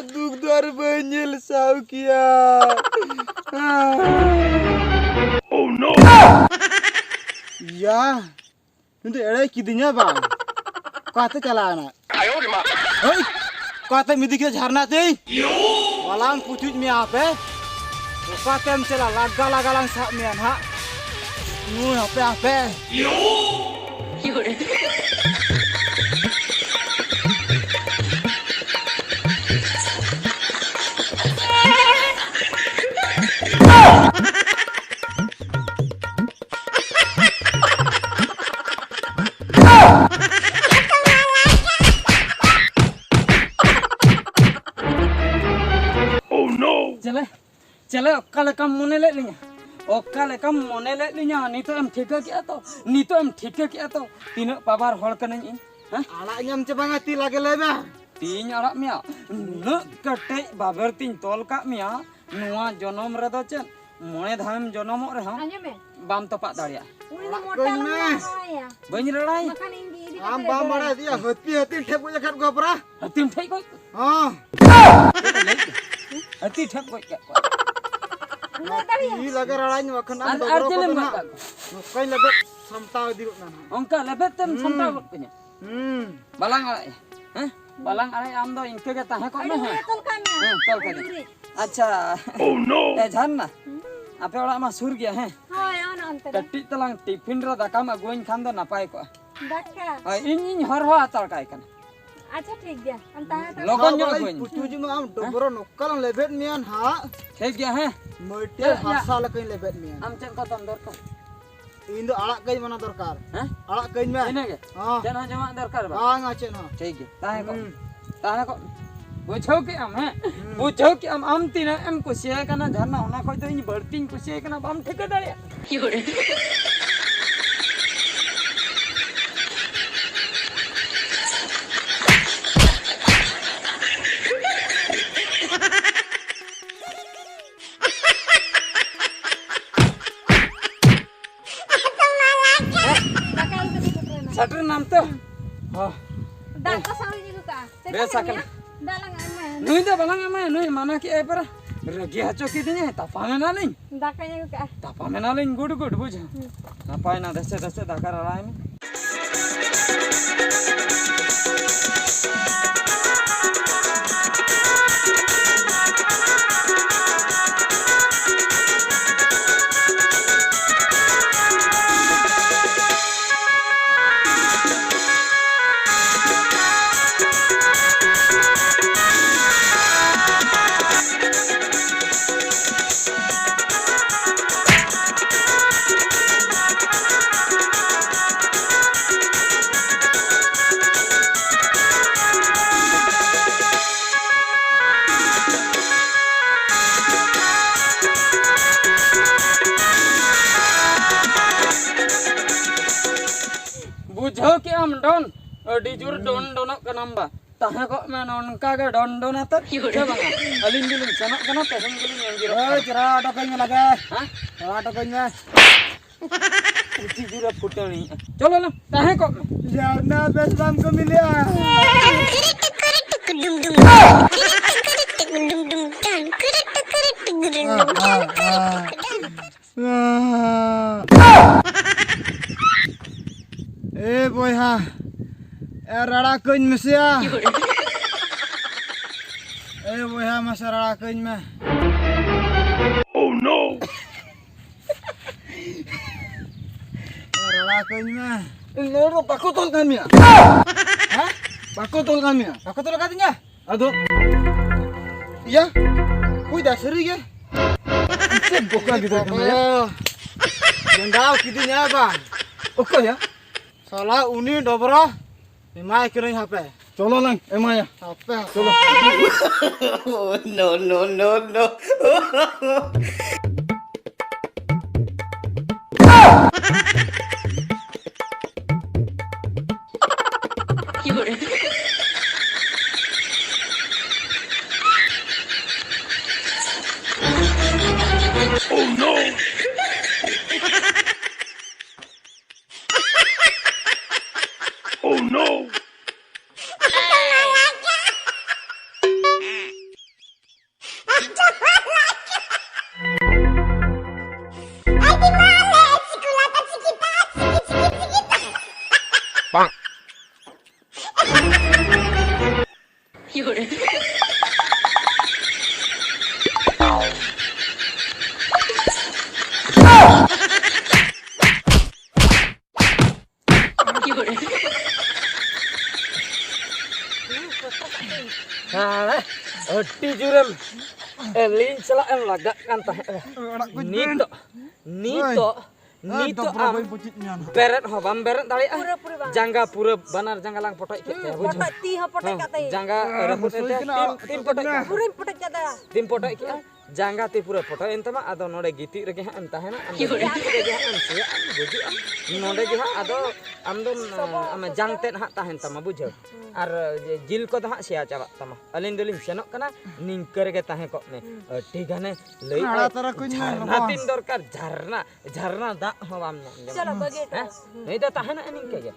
दुख द्वार बंजल साव किया। Oh no! Ya, itu ada kidinya bang. Kata celana. Ayo di mana? Hei, kata midi kita झरना ते. Walang pucut mi apa? Kata mencela laga lang sak mian ha. Nu apa? Yo. चले ओकाले कम मोने ले लिया ओकाले कम मोने ले लिया नितो एम ठिका किया तो तीन पाबार हॉल कने इन हां आला ñam cebanga ti lage leba तीन आला मिया न कटे बाबर तीन तोल का मिया नुआ जनम रे दो चेन मोने धाम जनमो रे हां बाम तपा दाड़िया बइन रड़ाई आम बाम बड़ा दिया हती ठेक को जखत गोबरा हती ठेक को हां हती ठेक को ini lagi raranya makan apa? Artinya apa? Kain lebet samtau di rumah. Ongka lebet tem samtau punya. Balang alai, balang alai amdo ingke ke tahe kok meh. Tol kami. Acha. Oh no. Janna. Apa orang mah surga he? Hai, anak antar. Tapi telang tiffin ro dakam aguin kando napai kok. Daka. Ini hor atal kai kan. अच्छा ठीक गया लोगन जो पुचू जी में हम Dubrow नोकल लेबेट मियान हा ठीक गया है मटे हासा लकइन लेबेट मियान हम चन खत्म दरकार इन दो आड़ा कई मना दरकार हैं आड़ा कइन में इने के हां चन जमा दरकार बा हां चन हां ठीक है ताहे को बुझो के हम है बुझो के हम तीना एम कुसिया कना झरना होना कोई तो इन बर्तिन कुसिया कना हम ठेका दाड़िया योरे Satu nam tu, dah kasih juga kah? Biasa kan? Dalang amai. Nui dah balang amai, nui mana ki apa? Ragi haco kita ni, tapa menaling. Dakanya juga. Tapa menaling, good buja. Apa ina desa dakar arai ni. बुझो कि हम don डिजूर don डॉनक का number ताहे को मैं उनका के don don आता क्या बंगा अलिन दिलिन सनक कना तहन दिलिन एंगिर ए जरा टकन में लगा हां जरा टकन में डिजूर फुटनी चलो ना ताहे को जाना बेस बाम को मिलिया Eh boy ha, rara keun mesia. Boy ha masa rara keun mah. Oh no. Rara keun mah. Loro pakotol kami ya. Hah? Pakotol kami ya. Pakotol katanya. Aduh. Iya. Kui dah seri ya. Cek boka gitu kan ya. Jendau kidinya bang. Oke ya. Salah uni dobro, emai kering HP. Cholo lang, emai ya. HP. Cholo. Oh, no. Oh no. Oh no! Nah, di jurem, elin celak em lagak kan tah. Nito am beret ho bam beret tali jangga pura banar jangga lang potok ikut ya bujuk. Potok ti ha potok kata. Jangga rambut ente tim potok. Pura potok kata. Tim potok iki jangga ti pura potok ente mah ado node giti rege han tah na am rege han sia am bujuk am node ge ha ado am dom am jangtet ha tah ente mah bujuk. Ar jil ko ha sia cawak tama alin dolin senok kana ningker ge tah kok ne tigane lei jarna tin dorkar jarna da hawam Chalo bagi eh itu tahan aning ke ya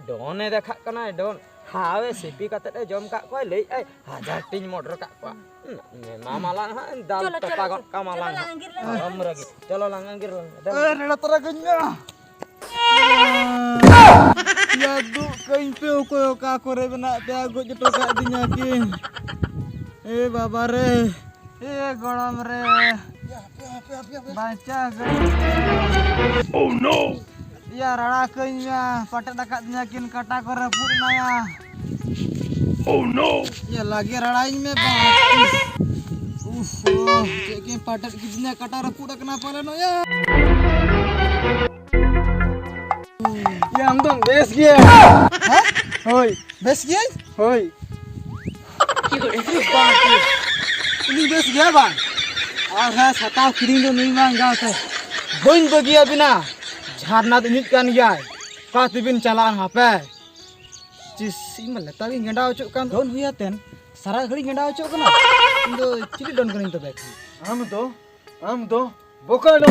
done dekha kana don hawe sipi kate jom kak ko lei ai hajar tin motor kak ko mamalang ha dal pagon kamalang om ragi chalo langangir rela taragunya ya du kain pe ko ka kore bena te ago jeto ka dinya ki babare golam re baca oh no ya rara kenya patek dakat nyakin kata ko repur naya oh no ya lagi rarain me batis cekin patek kidinya kata repur kenapa leno ya yang dong bes gya hah hoi bes gya hoi ini bes gya bang आहा सता किरिंग दो नहीं मांग गाँव से बोइन बगिया बिना झारना तो नित कान गया का तिबिन चलान हापे जिस इमल तभी गेंडा उचुक कान दोन हुआ तेन सारा घड़ी गेंडा उचुक कना इंदो चिली डन कनिन तो बैक हम तो बोका दो